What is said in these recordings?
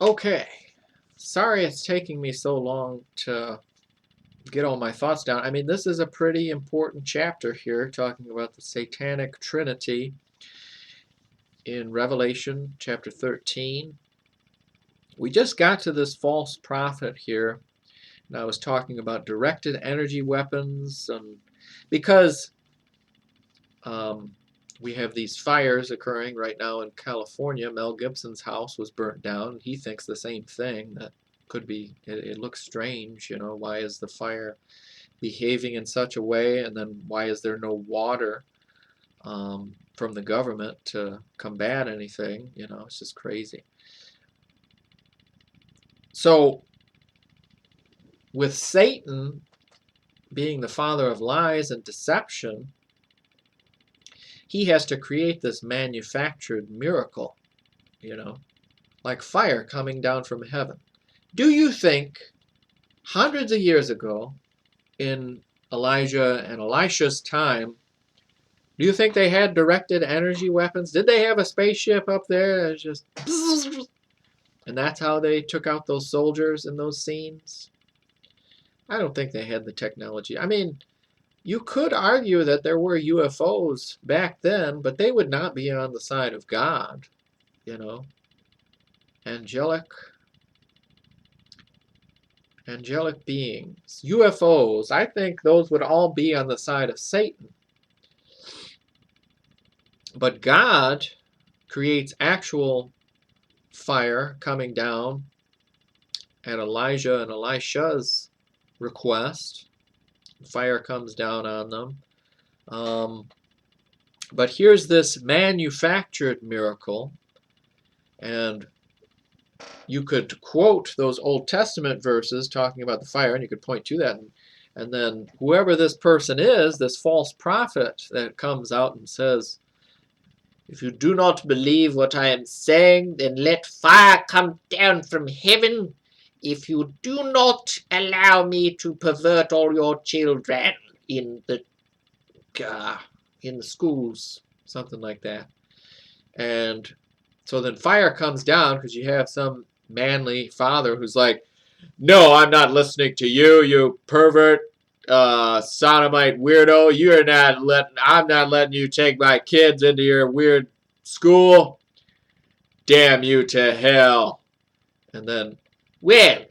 Okay, sorry it's taking me so long to get all my thoughts down. I mean, this is a pretty important chapter here, talking about the Satanic Trinity in Revelation chapter 13. We just got to this false prophet here, and I was talking about directed energy weapons, and because um, we have these fires occurring right now in California. Mel Gibson's house was burnt down. He thinks the same thing. That could be, it looks strange, you know, why is the fire behaving in such a way, and then why is there no water from the government to combat anything? You know, it's just crazy. So, with Satan being the father of lies and deception, he has to create this manufactured miracle, you know, like fire coming down from heaven. Do you think hundreds of years ago, in Elijah and Elisha's time, do you think they had directed energy weapons? Did they have a spaceship up there that just... And that's how they took out those soldiers in those scenes? I don't think they had the technology. I mean, you could argue that there were UFOs back then, but they would not be on the side of God, you know. Angelic beings, UFOs, I think those would all be on the side of Satan. But God creates actual fire coming down at Elijah and Elisha's request. Fire comes down on them. But here's this manufactured miracle, and you could quote those Old Testament verses talking about the fire, and you could point to that, and then whoever this person is, this false prophet that comes out and says, if you do not believe what I am saying, then let fire come down from heaven. If you do not allow me to pervert all your children in the schools, something like that. And so then fire comes down because you have some manly father who's like, no, I'm not listening to you, you pervert, sodomite weirdo. I'm not letting you take my kids into your weird school. Damn you to hell. And then, well,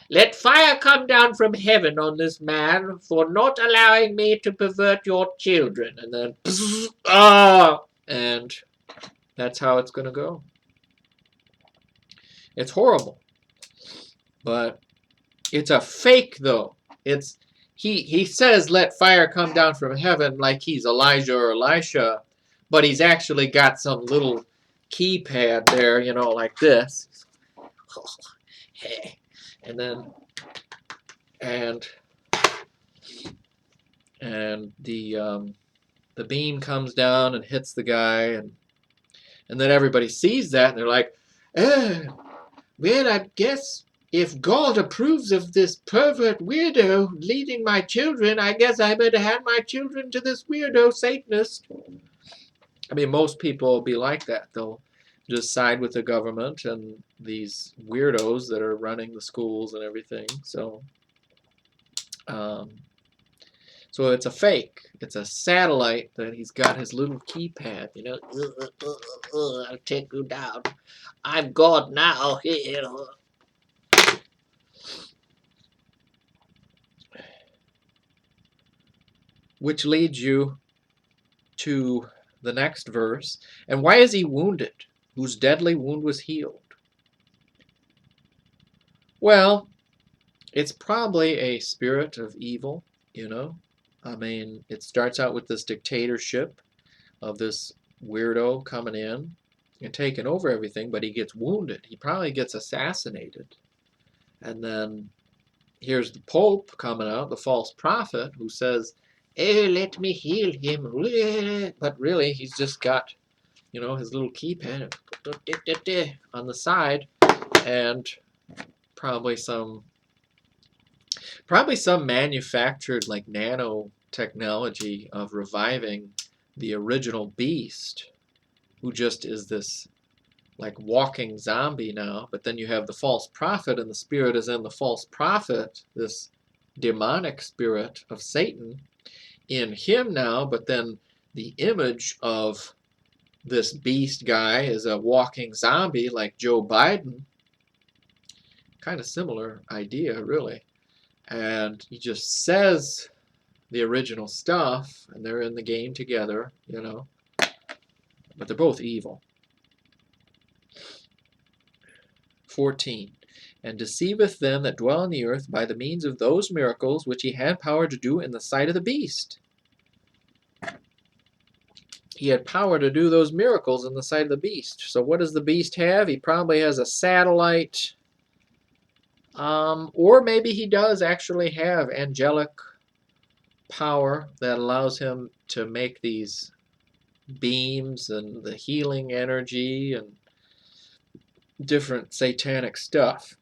let fire come down from heaven on this man for not allowing me to pervert your children. And then, and that's how it's going to go. It's horrible. But it's a fake, though. He says, let fire come down from heaven like he's Elijah or Elisha, but he's actually got some little keypad there, you know, like this. And then, and the beam comes down and hits the guy, and then everybody sees that, and they're like, well, I guess if God approves of this pervert weirdo leading my children, I guess I better hand my children to this weirdo Satanist. I mean, most people will be like that. They'll just side with the government and these weirdos that are running the schools and everything. So it's a fake. It's a satellite that he's got his little keypad, you know. I'll take you down. I'm God now. Which leads you to the next verse. And why is he wounded, whose deadly wound was healed? Well, it's probably a spirit of evil, you know. I mean, it starts out with this dictatorship of this weirdo coming in and taking over everything, but he gets wounded. He probably gets assassinated. And then here's the Pope coming out, the false prophet, who says, oh, let me heal him. But really, he's just got, you know, his little keypad on the side, and probably some manufactured like nanotechnology of reviving the original beast, who just is this like walking zombie now, but then you have the false prophet, and the spirit is in the false prophet, this demonic spirit of Satan in him now, but then the image of this beast guy is a walking zombie like Joe Biden. Kind of similar idea, really. And he just says the original stuff, and they're in the game together, you know. But they're both evil. 14. And deceiveth them that dwell on the earth by the means of those miracles which he had power to do in the sight of the beast. He had power to do those miracles in the sight of the beast. So what does the beast have? He probably has a satellite, or maybe he does actually have angelic power that allows him to make these beams and the healing energy and different satanic stuff,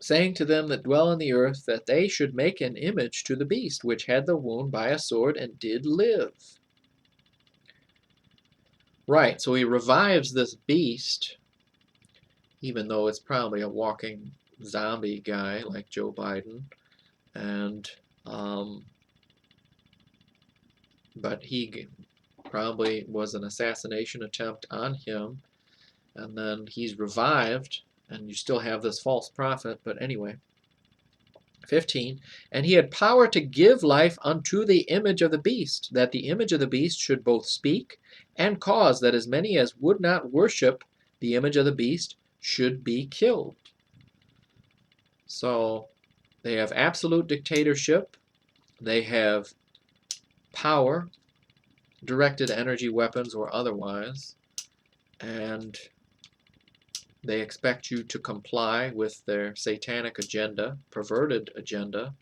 saying to them that dwell on the earth that they should make an image to the beast which had the wound by a sword and did live. Right, so he revives this beast, even though it's probably a walking zombie guy like Joe Biden, and but he probably was an assassination attempt on him, and then he's revived, and you still have this false prophet. But anyway, 15, and he had power to give life unto the image of the beast, that the image of the beast should both speak and cause that as many as would not worship the image of the beast should be killed. So they have absolute dictatorship, they have power, directed energy weapons or otherwise, and they expect you to comply with their satanic agenda, perverted agenda,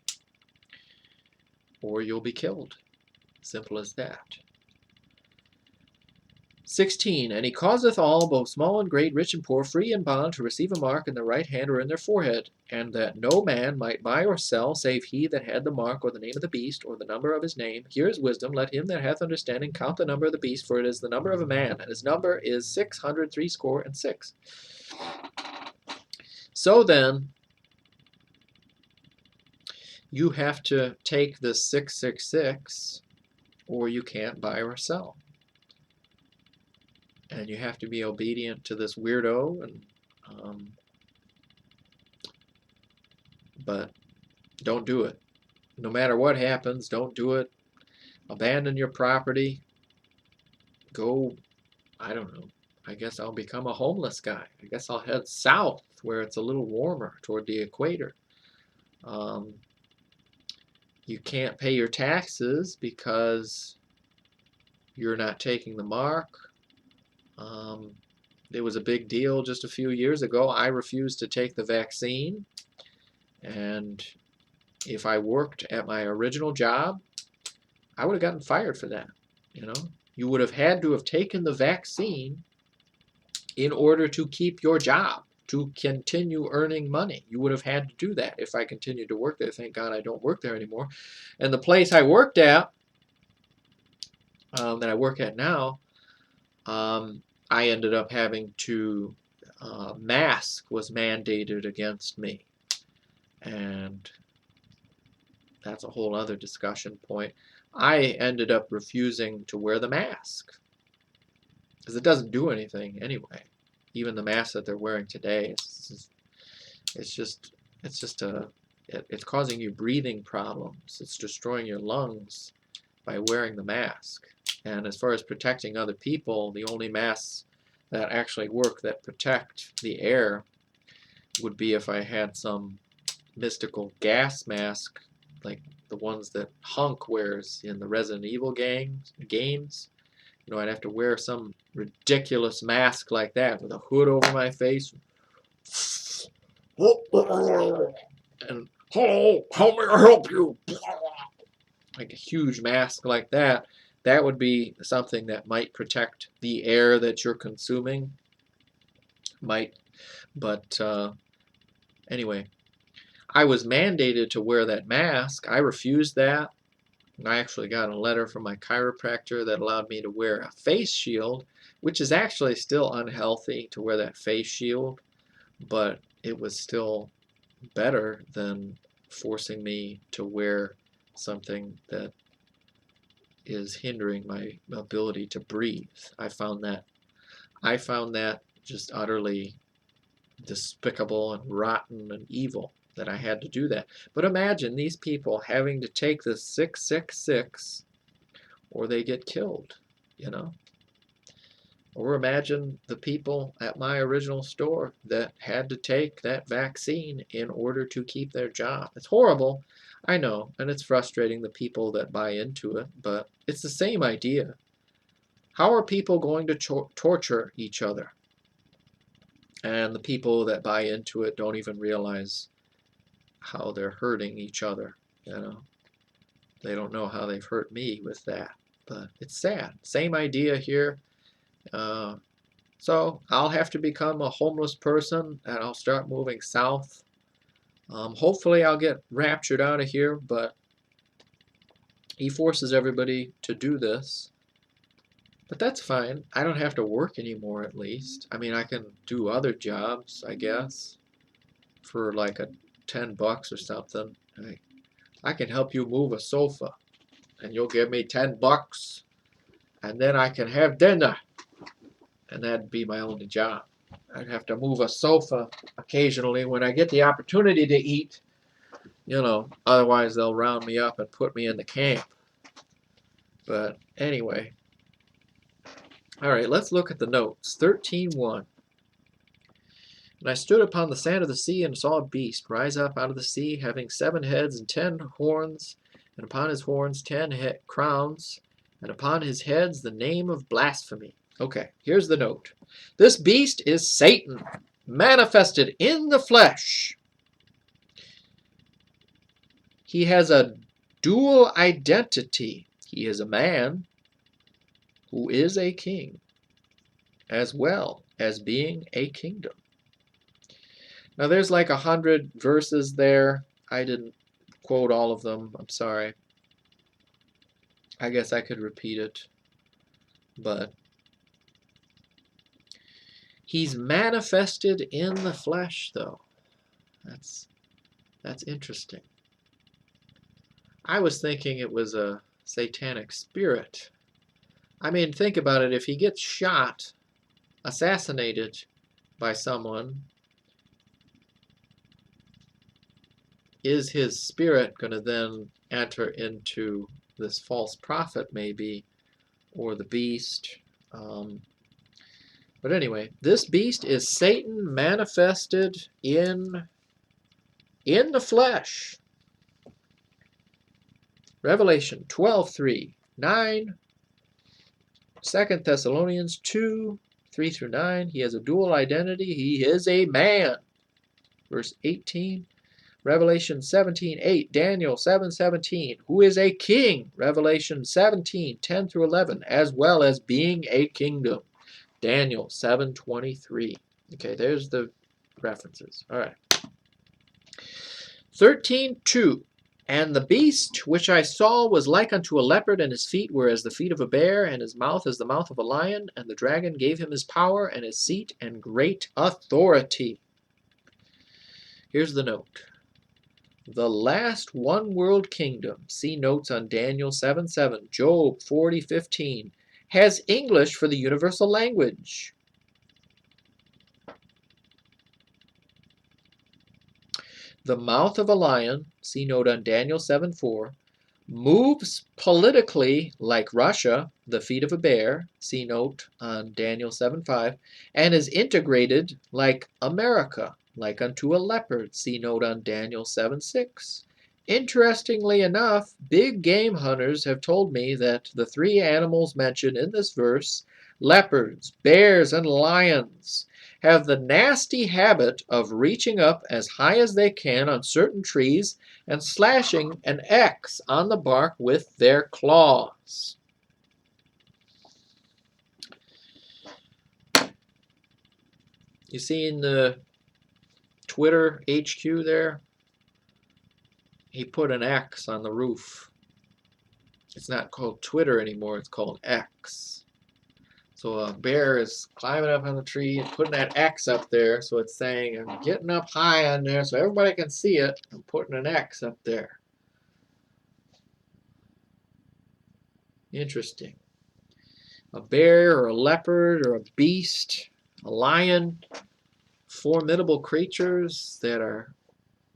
or you'll be killed. Simple as that. 16. And he causeth all, both small and great, rich and poor, free and bond, to receive a mark in their right hand or in their forehead, and that no man might buy or sell, save he that had the mark, or the name of the beast, or the number of his name. Here is wisdom. Let him that hath understanding count the number of the beast, for it is the number of a man, and his number is 666. So then, you have to take this 666, or you can't buy or sell. And you have to be obedient to this weirdo, and but don't do it. No matter what happens, don't do it. Abandon your property. Go, I don't know, I guess I'll become a homeless guy. I guess I'll head south where it's a little warmer toward the equator. You can't pay your taxes because you're not taking the mark. It was a big deal just a few years ago. I refused to take the vaccine, and if I worked at my original job, I would have gotten fired for that. You know, you would have had to have taken the vaccine in order to keep your job, to continue earning money. You would have had to do that if I continued to work there. Thank God I don't work there anymore. And the place I worked at, that I work at now, I ended up having to, mask was mandated against me. And that's a whole other discussion point. I ended up refusing to wear the mask because it doesn't do anything anyway. Even the mask that they're wearing today, it's causing you breathing problems. It's destroying your lungs by wearing the mask. And as far as protecting other people, the only masks that actually work that protect the air would be if I had some mystical gas mask, like the ones that Hunk wears in the Resident Evil games. You know, I'd have to wear some ridiculous mask like that with a hood over my face. And, hello, how may I help you? Like a huge mask like that. That would be something that might protect the air that you're consuming. But anyway, I was mandated to wear that mask. I refused that. I actually got a letter from my chiropractor that allowed me to wear a face shield, which is actually still unhealthy to wear that face shield, but it was still better than forcing me to wear something that is hindering my ability to breathe. I found that just utterly despicable and rotten and evil that I had to do that. But imagine these people having to take the 666 or they get killed, you know? Or imagine the people at my original store that had to take that vaccine in order to keep their job. It's horrible, I know, and it's frustrating the people that buy into it, but it's the same idea. How are people going to torture each other? And the people that buy into it don't even realize how they're hurting each other, you know. They don't know how they've hurt me with that, but it's sad. Same idea here. So I'll have to become a homeless person and I'll start moving south. Hopefully I'll get raptured out of here, but he forces everybody to do this. But that's fine. I don't have to work anymore, at least. I mean, I can do other jobs, I guess, for like a 10 bucks or something. I can help you move a sofa, and you'll give me 10 bucks, and then I can have dinner. And that'd be my only job. I'd have to move a sofa occasionally when I get the opportunity to eat, you know, otherwise they'll round me up and put me in the camp. But anyway, all right, let's look at the notes. 13:1. And I stood upon the sand of the sea and saw a beast rise up out of the sea, having 7 heads and 10 horns, and upon his horns 10 crowns, and upon his heads the name of blasphemy. Okay, here's the note. This beast is Satan, manifested in the flesh. He has a dual identity. He is a man who is a king, as well as being a kingdom. Now there's like 100 verses there. I didn't quote all of them. I'm sorry. I guess I could repeat it. But he's manifested in the flesh, though. That's interesting. I was thinking it was a satanic spirit. I mean, think about it. If he gets shot, assassinated by someone, is his spirit going to then enter into this false prophet, maybe, or the beast? But anyway, this beast is Satan manifested in the flesh. Revelation 12:3, 9, 2 Thessalonians 2:3-9. He has a dual identity. He is a man. Verse 18. Revelation 17:8, Daniel 7:17, who is a king. Revelation 17:10-11, as well as being a kingdom. Daniel 7:23. Okay, there's the references. All right. 13:2. And the beast which I saw was like unto a leopard, and his feet were as the feet of a bear, and his mouth as the mouth of a lion. And the dragon gave him his power, and his seat, and great authority. Here's the note. The last one world kingdom, see notes on Daniel 7:7, Job 40:15, has English for the universal language. The mouth of a lion, see note on Daniel 7:4, moves politically like Russia, the feet of a bear, see note on Daniel 7:5, and is integrated like America, like unto a leopard, see note on Daniel 7:6. Interestingly enough, big game hunters have told me that the 3 animals mentioned in this verse, leopards, bears, and lions, have the nasty habit of reaching up as high as they can on certain trees and slashing an X on the bark with their claws. You see in the Twitter HQ there? He put an X on the roof It's not called Twitter anymore, it's called X. So a bear is climbing up on the tree and putting that X up there, so it's saying, I'm getting up high on there so everybody can see it. I'm putting an X up there. Interesting. A bear or a leopard or a beast, a lion, formidable creatures that are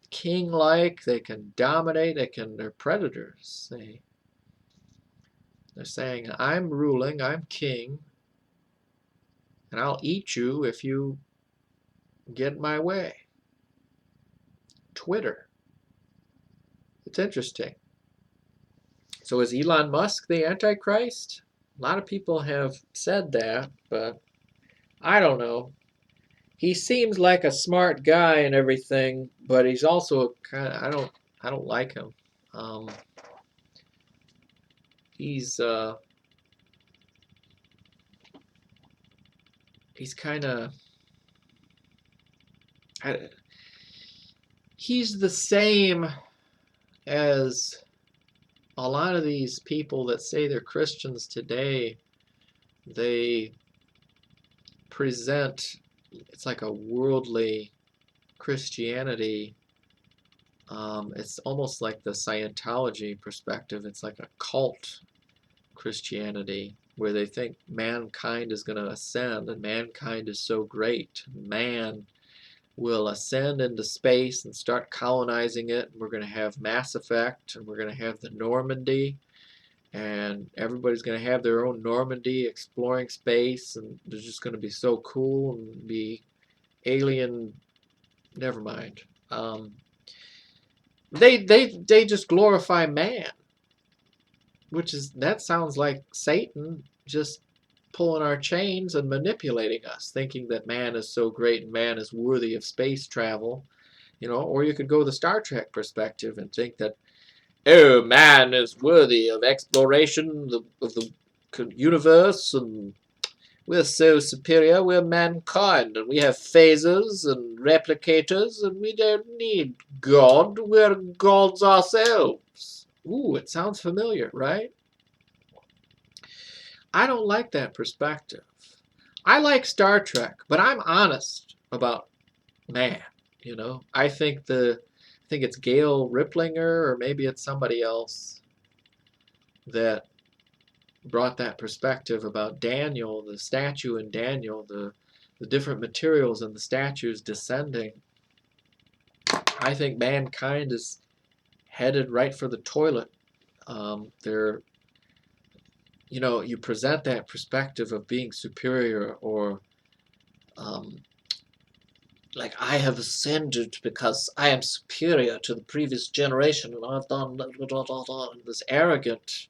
king-like. They can dominate. They're predators. They're saying, I'm ruling, I'm king, and I'll eat you if you get in my way. Twitter. It's interesting. So is Elon Musk the Antichrist? A lot of people have said that, but I don't know. He seems like a smart guy and everything, but he's also kind of, I don't like him. He's kind of, he's the same as a lot of these people that say they're Christians today. They present, it's like a worldly Christianity. It's almost like the Scientology perspective. It's like a cult Christianity where they think mankind is going to ascend and mankind is so great. Man will ascend into space and start colonizing it. We're going to have Mass Effect, and we're going to have the Normandy, and everybody's going to have their own Normandy exploring space, and they're just going to be so cool and be alien. Never mind. They just glorify man, that sounds like Satan just pulling our chains and manipulating us, thinking that man is so great and man is worthy of space travel, or you could go the Star Trek perspective and think that, oh, man is worthy of exploration of the universe, and we're so superior, we're mankind, and we have phasers and replicators, and we don't need God, we're gods ourselves. Ooh, it sounds familiar, right? I don't like that perspective. I like Star Trek, but I'm honest about man. I think it's Gail Riplinger, or maybe it's somebody else that brought that perspective about Daniel, the statue in Daniel, the different materials in the statues descending. I think mankind is headed right for the toilet. You present that perspective of being superior, or like, I have ascended because I am superior to the previous generation and I've done this arrogant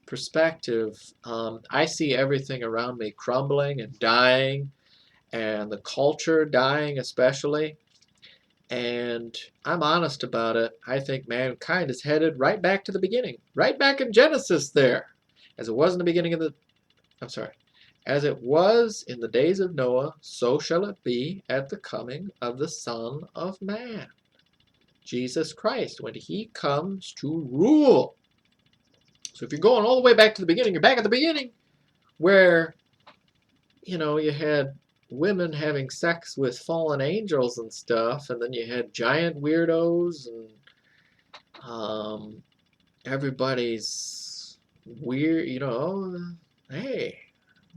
perspective. I see everything around me crumbling and dying, and the culture dying especially, and I'm honest about it. I think mankind is headed right back to the beginning, right back in Genesis there. As it was in the beginning of as it was in the days of Noah, so shall it be at the coming of the Son of Man, Jesus Christ, when he comes to rule. So if you're going all the way back to the beginning, you're back at the beginning, where, you had women having sex with fallen angels and stuff, and then you had giant weirdos, and everybody's weird, hey,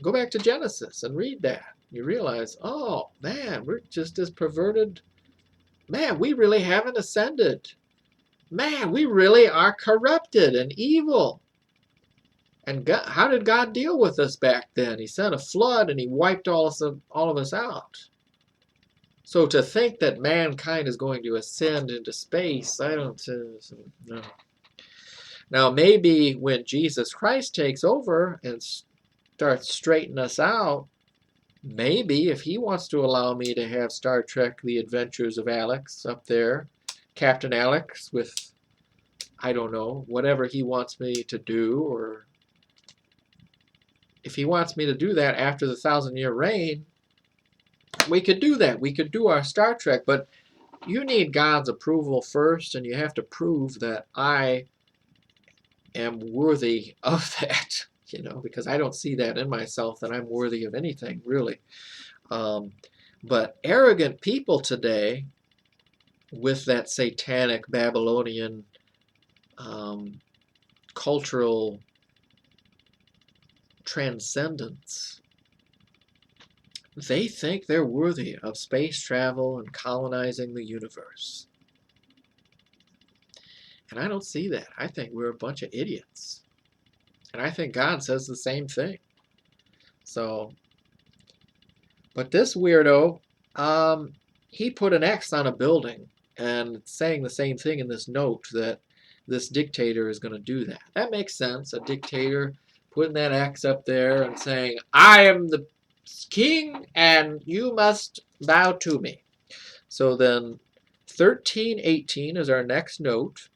go back to Genesis and read that. You realize, oh, man, we're just as perverted. Man, we really haven't ascended. Man, we really are corrupted and evil. And God, how did God deal with us back then? He sent a flood and he wiped all of us out. So to think that mankind is going to ascend into space, I don't know. Now, maybe when Jesus Christ takes over and starts straightening us out, maybe if he wants to allow me to have Star Trek The Adventures of Alex up there, Captain Alex, with, I don't know, whatever he wants me to do, or if he wants me to do that after the 1,000-year reign, we could do that. We could do our Star Trek, but you need God's approval first, and you have to prove that I am worthy of that, because I don't see that in myself, that I'm worthy of anything, really. But arrogant people today, with that satanic Babylonian cultural transcendence, they think they're worthy of space travel and colonizing the universe. And I don't see that. I think we're a bunch of idiots. And I think God says the same thing. So, but this weirdo, he put an X on a building and saying the same thing in this note, that this dictator is going to do that. That makes sense. A dictator putting that X up there and saying, I am the king and you must bow to me. So then 13:18 is our next note.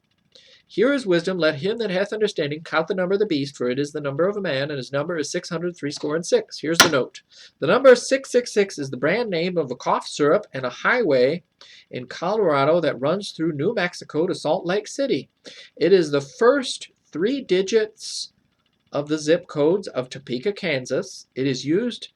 Here is wisdom, let him that hath understanding count the number of the beast, for it is the number of a man, and his number is 666. Here's the note. The number 666 is the brand name of a cough syrup and a highway in Colorado that runs through New Mexico to Salt Lake City. It is the first 3 digits of the zip codes of Topeka, Kansas. It used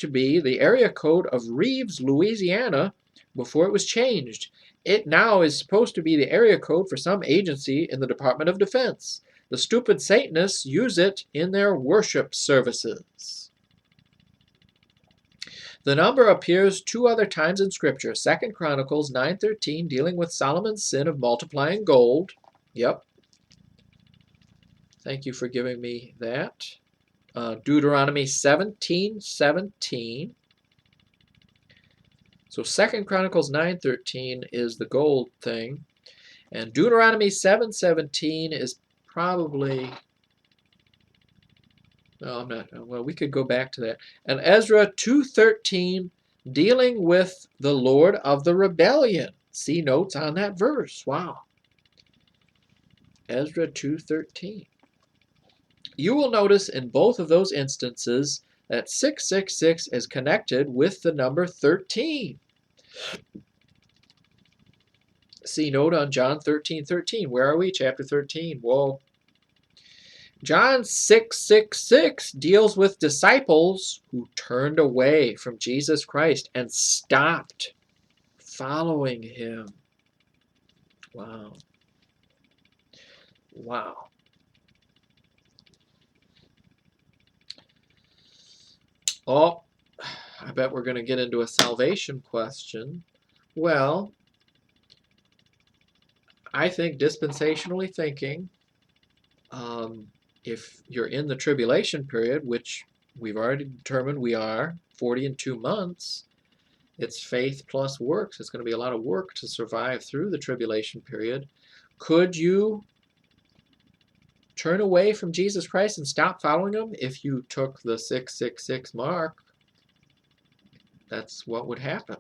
to be the area code of Reeves, Louisiana, before it was changed. It now is supposed to be the area code for some agency in the Department of Defense. The stupid Satanists use it in their worship services. The number appears 2 other times in Scripture. 2 Chronicles 9:13, dealing with Solomon's sin of multiplying gold. Yep. Thank you for giving me that. Deuteronomy 17:17. So 2 Chronicles 9:13 is the gold thing. And Deuteronomy 7:17 is probably, we could go back to that. And Ezra 2:13, dealing with the Lord of the rebellion. See notes on that verse. Wow. Ezra 2:13. You will notice in both of those instances that 666 is connected with the number 13. See note on John 13:13. Where are we? Chapter 13. Whoa. John 6:66 deals with disciples who turned away from Jesus Christ and stopped following him. Wow. Wow. Oh, I bet we're going to get into a salvation question. Well, I think dispensationally thinking, if you're in the tribulation period, which we've already determined we are, 40 and 2 months, it's faith plus works. It's going to be a lot of work to survive through the tribulation period. Could you turn away from Jesus Christ and stop following him if you took the 666 mark? That's what would happen.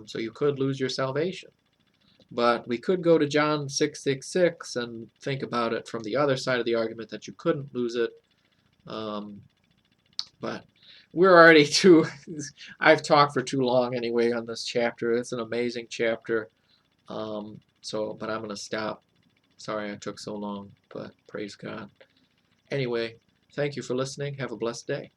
So you could lose your salvation. But we could go to John 6:66 and think about it from the other side of the argument that you couldn't lose it. But we're already I've talked for too long anyway on this chapter. It's an amazing chapter. But I'm going to stop. Sorry I took so long, but praise God. Anyway, thank you for listening. Have a blessed day.